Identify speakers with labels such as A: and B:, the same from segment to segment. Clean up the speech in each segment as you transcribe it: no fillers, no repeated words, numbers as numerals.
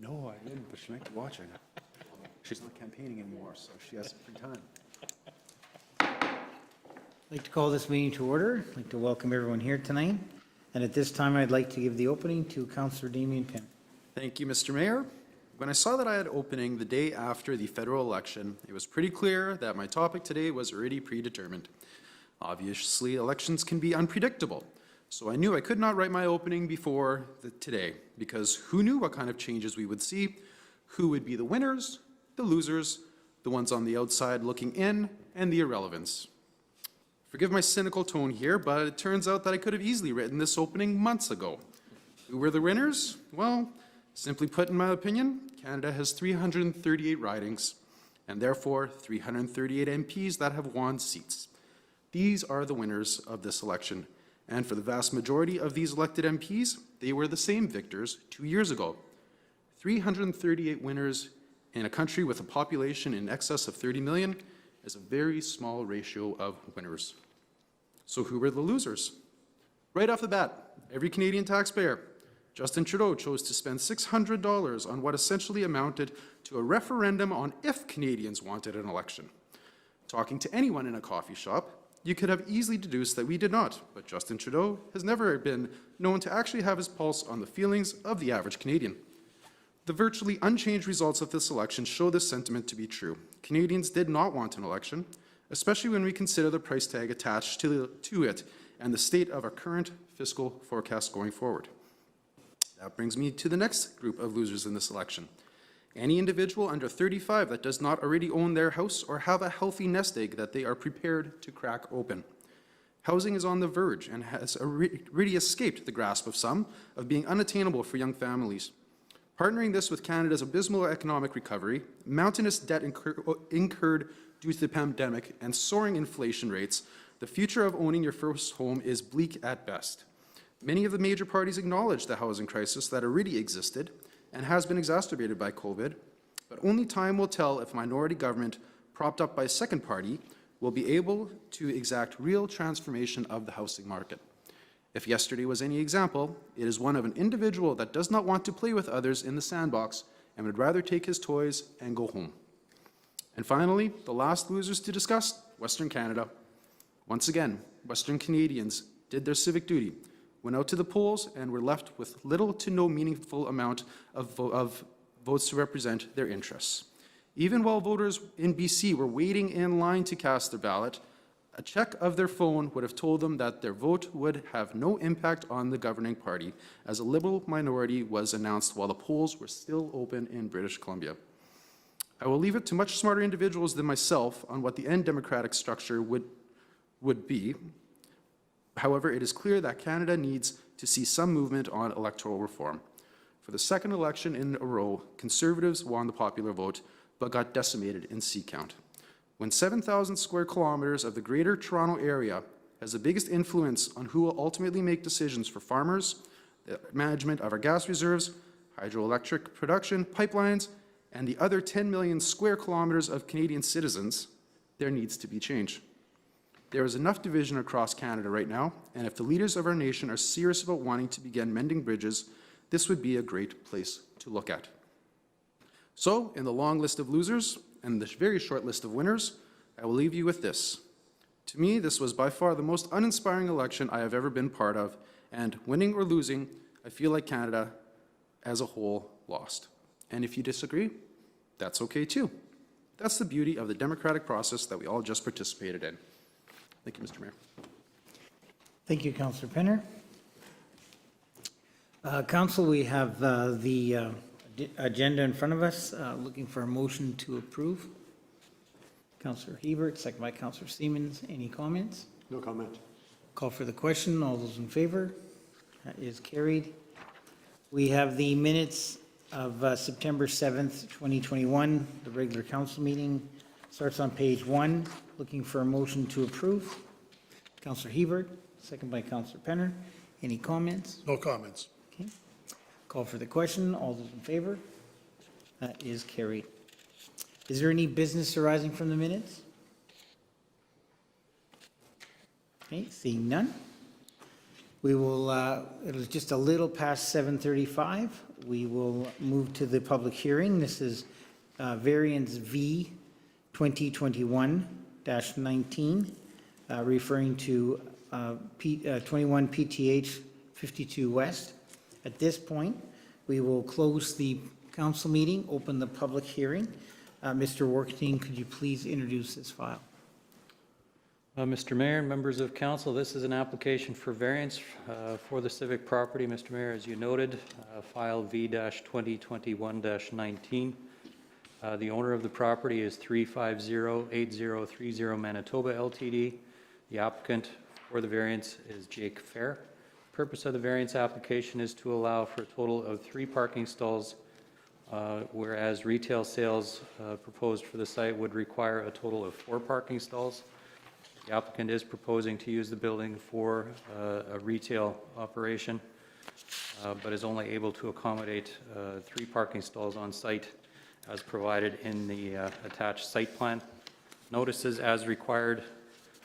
A: No, I didn't, but she might be watching. She's not campaigning anymore, so she has some free time.
B: I'd like to call this meeting to order. I'd like to welcome everyone here tonight. And at this time, I'd like to give the opening to Councillor Damian Penn.
C: Thank you, Mr. Mayor. When I saw that I had opening the day after the federal election, it was pretty clear that my topic today was already predetermined. Obviously, elections can be unpredictable, so I knew I could not write my opening before today, because who knew what kind of changes we would see, who would be the winners, the losers, the ones on the outside looking in, and the irrelevance. Forgive my cynical tone here, but it turns out that I could have easily written this opening months ago. Who were the winners? Well, simply put, in my opinion, Canada has 338 ridings, and therefore 338 MPs that have won seats. These are the winners of this election, and for the vast majority of these elected MPs, they were the same victors 2 years ago. 338 winners in a country with a population in excess of 30 million is a very small ratio of winners. So who were the losers? Right off the bat, every Canadian taxpayer, Justin Trudeau chose to spend $600 on what essentially amounted to a referendum on if Canadians wanted an election. Talking to anyone in a coffee shop, you could have easily deduced that we did not, but Justin Trudeau has never been known to actually have his pulse on the feelings of the average Canadian. The virtually unchanged results of this election show this sentiment to be true. Canadians did not want an election, especially when we consider the price tag attached to it and the state of our current fiscal forecast going forward. That brings me to the next group of losers in this election. Any individual under 35 that does not already own their house or have a healthy nest egg that they are prepared to crack open. Housing is on the verge and has already escaped the grasp of some of being unattainable for young families. Partnering this with Canada's abysmal economic recovery, mountainous debt incurred due to the pandemic, and soaring inflation rates, the future of owning your first home is bleak at best. Many of the major parties acknowledge the housing crisis that already existed and has been exacerbated by COVID, but only time will tell if a minority government propped up by a second party will be able to exact real transformation of the housing market. If yesterday was any example, it is one of an individual that does not want to play with others in the sandbox and would rather take his toys and go home. And finally, the last losers to discuss, Western Canada. Once again, Western Canadians did their civic duty, went out to the polls, and were left with little to no meaningful amount of votes to represent their interests. Even while voters in BC were waiting in line to cast their ballot, a check of their phone would have told them that their vote would have no impact on the governing party, as a Liberal minority was announced while the polls were still open in British Columbia. I will leave it to much smarter individuals than myself on what the end democratic structure would be. However, it is clear that Canada needs to see some movement on electoral reform. For the second election in a row, Conservatives won the popular vote, but got decimated in seat count. When 7,000 square kilometres of the Greater Toronto Area has the biggest influence on who will ultimately make decisions for farmers, the management of our gas reserves, hydroelectric production, pipelines, and the other 10 million square kilometres of Canadian citizens, there needs to be change. There is enough division across Canada right now, and if the leaders of our nation are serious about wanting to begin mending bridges, this would be a great place to look at. So, in the long list of losers and the very short list of winners, I will leave you with this. To me, this was by far the most uninspiring election I have ever been part of, and winning or losing, I feel like Canada as a whole lost. And if you disagree, that's okay too. That's the beauty of the democratic process that we all just participated in. Thank you, Mr. Mayor.
B: Thank you, Councillor Penner. Council, we have the agenda in front of us, looking for a motion to approve. Councillor Hebert, second by Councillor Siemens. Any comments?
A: No comment.
B: Call for the question. All those in favor? That is carried. We have the minutes of September 7th, 2021, the regular council meeting. Starts on page 1. Looking for a motion to approve. Councillor Hebert, second by Councillor Penner. Any comments?
D: No comments.
B: Okay. Call for the question. All those in favor? That is carried. Is there any business arising from the minutes? Okay, seeing none. We will, it was just a little past 7:35. We will move to the public hearing. This is Variance V-2021-19, referring to 21 PTH 52 West. At this point, we will close the council meeting, open the public hearing. Mr. Workstein, could you please introduce this file?
D: Mr. Mayor and members of council, this is an application for variance for the civic property. Mr. Mayor, as you noted, file V-2021-19. The owner of the property is 3508030 Manitoba Ltd. The applicant for the variance is Jake Fair. Purpose of the variance application is to allow for a total of 3 parking stalls, whereas retail sales proposed for the site would require a total of 4 parking stalls. The applicant is proposing to use the building for a retail operation, but is only able to accommodate 3 parking stalls on site as provided in the attached site plan. Notices as required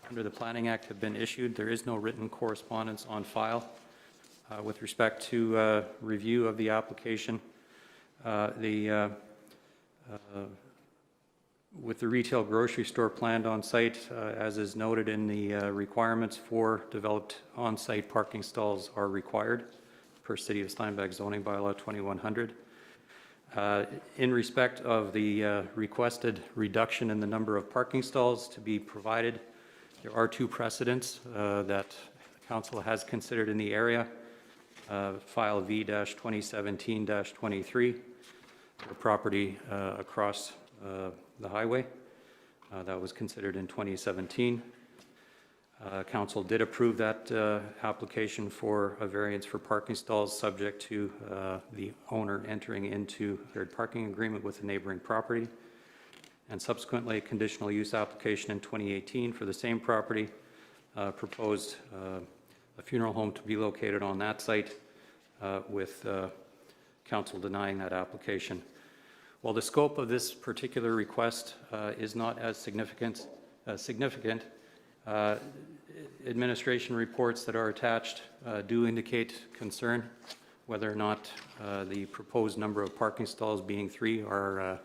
D: under the Planning Act have been issued. There is no written correspondence on file. With respect to review of the application, with the retail grocery store planned on site, as is noted in the requirements for developed on-site parking stalls are required per City of Steinbach zoning bylaw 2100. In respect of the requested reduction in the number of parking stalls to be provided, there are 2 precedents that the council has considered in the area. File V-2017-23, the property across the highway. That was considered in 2017. Council did approve that application for a variance for parking stalls subject to the owner entering into a third parking agreement with the neighboring property. And subsequently, a conditional use application in 2018 for the same property proposed a funeral home to be located on that site, with council denying that application. While the scope of this particular request is not as significant, administration reports that are attached do indicate concern whether or not the proposed number of parking stalls, being 3, are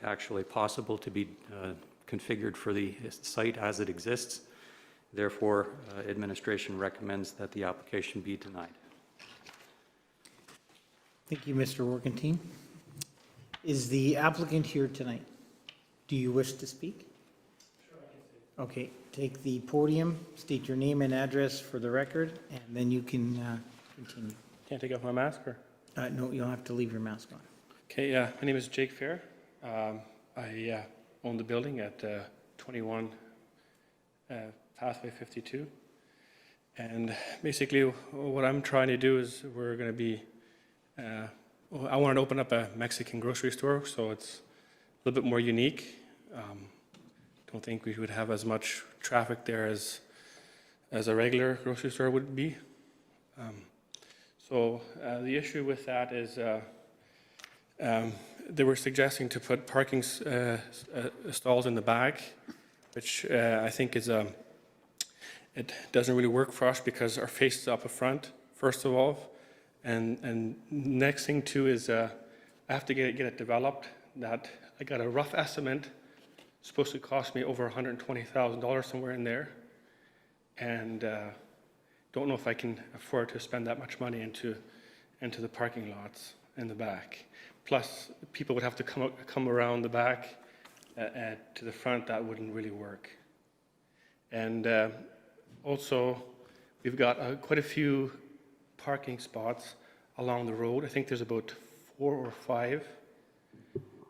D: actually possible to be configured for the site as it exists. Therefore, administration recommends that the application be denied.
B: Thank you, Mr. Workstein. Is the applicant here tonight? Do you wish to speak? Sure. Okay, take the podium, state your name and address for the record, and then you can continue.
E: Can't take off my mask, or?
B: No, you'll have to leave your mask on.
E: Okay, my name is Jake Fair. I own the building at 21 Pathway 52. And basically what I'm trying to do is we're going to be, I wanted to open up a Mexican grocery store, so it's a little bit more unique. Don't think we would have as much traffic there as a regular grocery store would be. So the issue with that is they were suggesting to put parking stalls in the back, which I think is it doesn't really work for us because our face is up front, first of all, and next thing too is I have to get it developed. That I got a rough estimate, supposed to cost me over $120,000 somewhere in there, and don't know if I can afford to spend that much money into the parking lots in the back. Plus, people would have to come around the back to the front. That wouldn't really work. And also, we've got quite a few parking spots along the road. I think there's about 4 or 5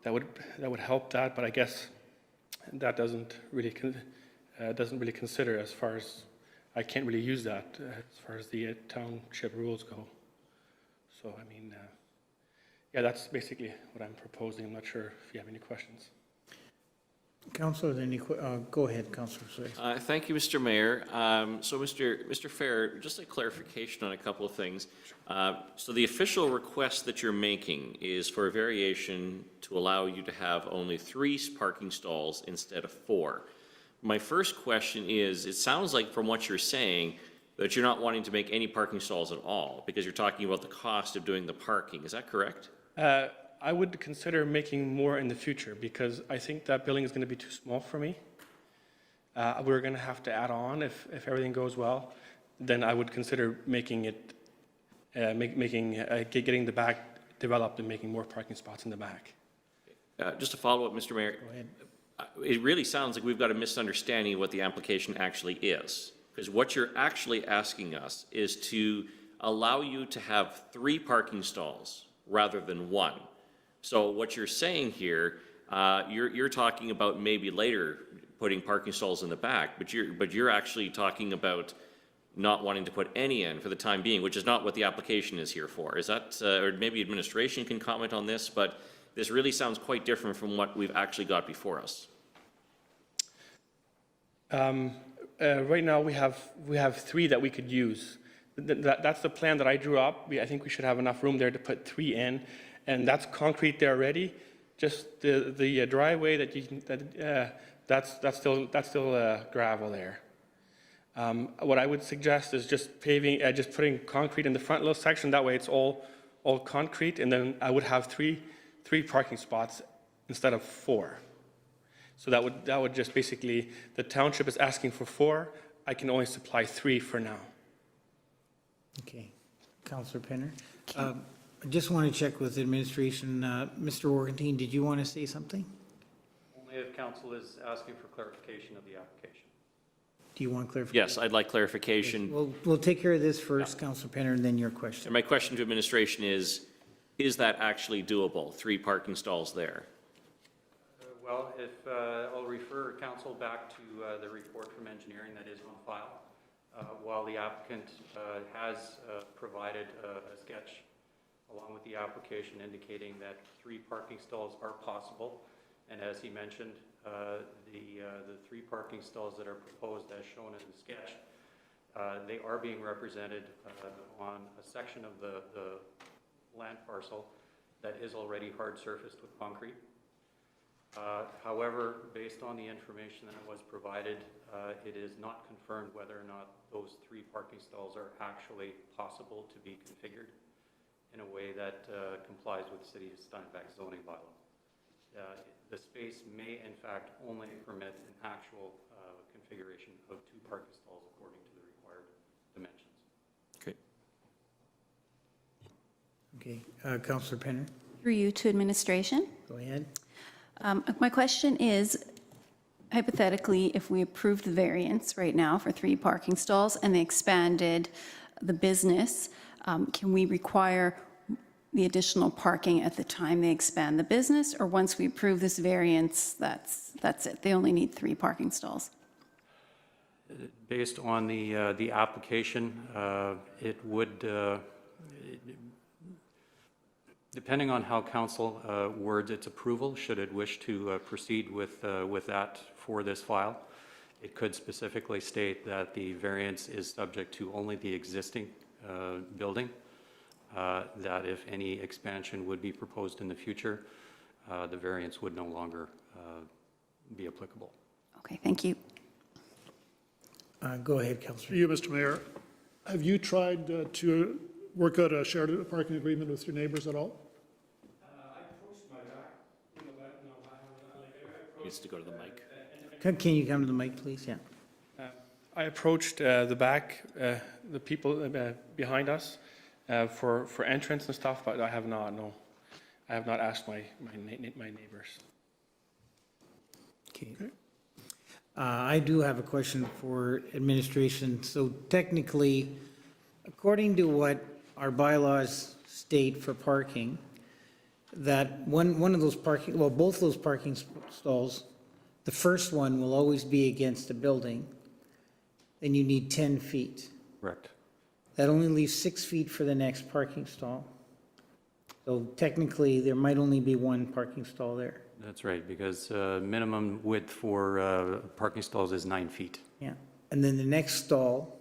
E: that would help that. But I guess that doesn't really consider as far as I can't really use that as far as the township rules go. So I mean. Yeah, that's basically what I'm proposing. I'm not sure if you have any questions.
B: Councillor, go ahead, Councillor. Sorry.
F: Thank you, Mr. Mayor. So, Mr. Fair, just a clarification on a couple of things. So the official request that you're making is for a variation to allow you to have only 3 parking stalls instead of 4. My first question is, it sounds like from what you're saying, That you're not wanting to make any parking stalls at all, because you're talking about the cost of doing the parking. Is that correct?
E: I would consider making more in the future because I think that building is going to be too small for me. We're going to have to add on if everything goes well. Then I would consider making it, getting the back developed and making more parking spots in the back.
F: Just to follow up, Mr. Mayor, it really sounds like we've got a misunderstanding of what the application actually is. Because what you're actually asking us is to allow you to have 3 parking stalls rather than 1. So what you're saying here, you're talking about maybe later putting parking stalls in the back, but you're actually talking about not wanting to put any in for the time being, which is not what the application is here for. Is that, or maybe administration can comment on this, but this really sounds quite different from what we've actually got before us.
E: Right now, we have 3 that we could use. That's the plan that I drew up. I think we should have enough room there to put 3 in, and that's concrete there already. Just the driveway that you can, that's still gravel there. What I would suggest is just paving, just putting concrete in the front little section. That way, it's all concrete, and then I would have three parking spots instead of 4. So that would just basically, the township is asking for 4. I can only supply 3 for now.
B: Okay. Councillor Penner? I just want to check with administration. Mr. Warkentine, did you want to say something?
D: Only if council is asking for clarification of the application.
B: Do you want clarification?
F: Yes, I'd like clarification.
B: We'll take care of this first, Councillor Penner, and then your question.
F: And my question to administration is that actually doable, 3 parking stalls there?
D: Well, if I'll refer council back to the report from engineering that is on file. While the applicant has provided a sketch along with the application indicating that 3 parking stalls are possible, and as he mentioned, the 3 parking stalls that are proposed as shown in the sketch, they are being represented on a section of the land parcel that is already hard surfaced with concrete. However, based on the information that was provided, it is not confirmed whether or not those 3 parking stalls are actually possible to be configured in a way that complies with the City of Steinbach zoning bylaw. The space may in fact only permit an actual configuration of 2 parking stalls according to the required dimensions.
F: Okay.
B: Okay. Councillor Penner,
G: Through you to administration.
B: go ahead.
G: My question is, hypothetically, if we approved the variance right now for 3 parking stalls and they expanded the business, can we require the additional parking at the time they expand the business, or once we approve this variance, that's it? They only need 3 parking stalls.
D: Based on the application, it would, depending on how council words its approval, should it wish to proceed with that for this file, it could specifically state that the variance is subject to only the existing building, that if any expansion would be proposed in the future, the variance would no longer be applicable.
G: Okay, thank you.
B: Go ahead, Councillor.
H: For you, Mr. Mayor, have you tried to work out a shared parking agreement with your neighbors at all?
F: Needs to go to the mic.
B: Can you come to the mic, please? Yeah.
E: I approached the back, the people behind us for entrance and stuff, but I have not, no. I have not asked my neighbors.
B: Okay. I do have a question for administration. So technically, according to what our bylaws state for parking, that one of those parking, well, both those parking stalls, the first one will always be against the building, then you need 10 feet.
D: Correct.
B: That only leaves 6 feet for the next parking stall. So technically, there might only be 1 parking stall there.
D: That's right, because minimum width for parking stalls is 9 feet.
B: Yeah. And then the next stall,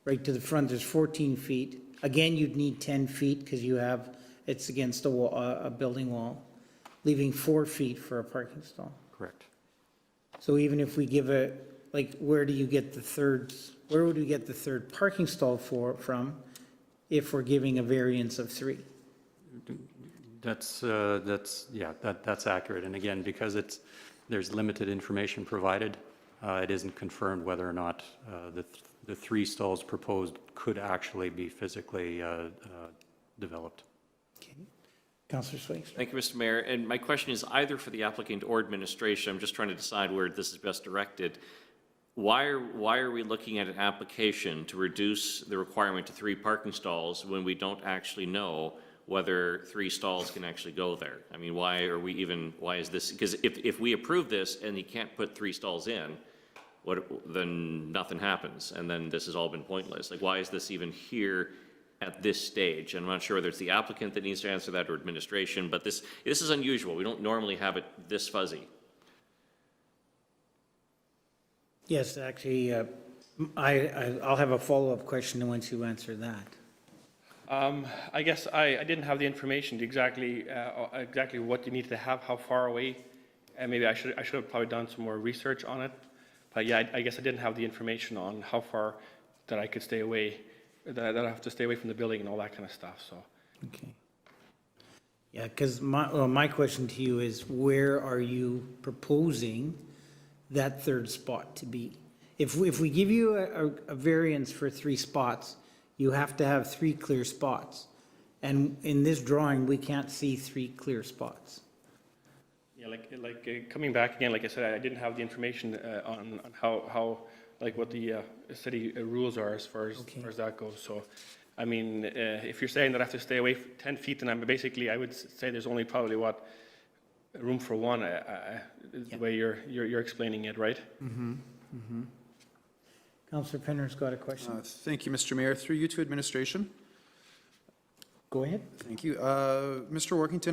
B: right to the front, there's 14 feet. Again, you'd need 10 feet because you have, it's against a wall, a building wall, leaving 4 feet for a parking stall.
D: Correct.
B: So even if we give like, where do you get the third, where would we get the third parking stall from if we're giving a variance of 3?
D: That's accurate. And again, because there's limited information provided, it isn't confirmed whether or not the 3 stalls proposed could actually be physically developed.
B: Okay. Councillor Swank.
F: Thank you, Mr. Mayor. And my question is either for the applicant or administration. I'm just trying to decide where this is best directed. Why are we looking at an application to reduce the requirement to 3 parking stalls when we don't actually know whether 3 stalls can actually go there? I mean, why is this? Because if we approve this and you can't put 3 stalls in, then nothing happens, and then this has all been pointless. Like, why is this even here at this stage? And I'm not sure whether it's the applicant that needs to answer that or administration, but this is unusual. We don't normally have it this fuzzy.
B: Yes, actually, I'll have a follow-up question once you answer that.
E: I guess I didn't have the information to exactly what you need to have, how far away, and maybe I should have probably done some more research on it. But yeah, I guess I didn't have the information on how far that I could stay away, that I have to stay away from the building and all that kind of stuff, so.
B: Okay. Yeah, because my question to you is, where are you proposing that third spot to be? If we give you a variance for 3 spots, you have to have 3 clear spots. And in this drawing, we can't see 3 clear spots.
E: Yeah, coming back again, like I said, I didn't have the information on how like what the city rules are as far as that goes. So, I mean, if you're saying that I have to stay away 10 feet, then I would say there's only probably room for 1. The way you're explaining it, right?
B: Councillor Penner's got a question.
C: Thank you, Mr. Mayor. Through you to administration.
B: Go ahead.
C: Thank you. Mr. Workington,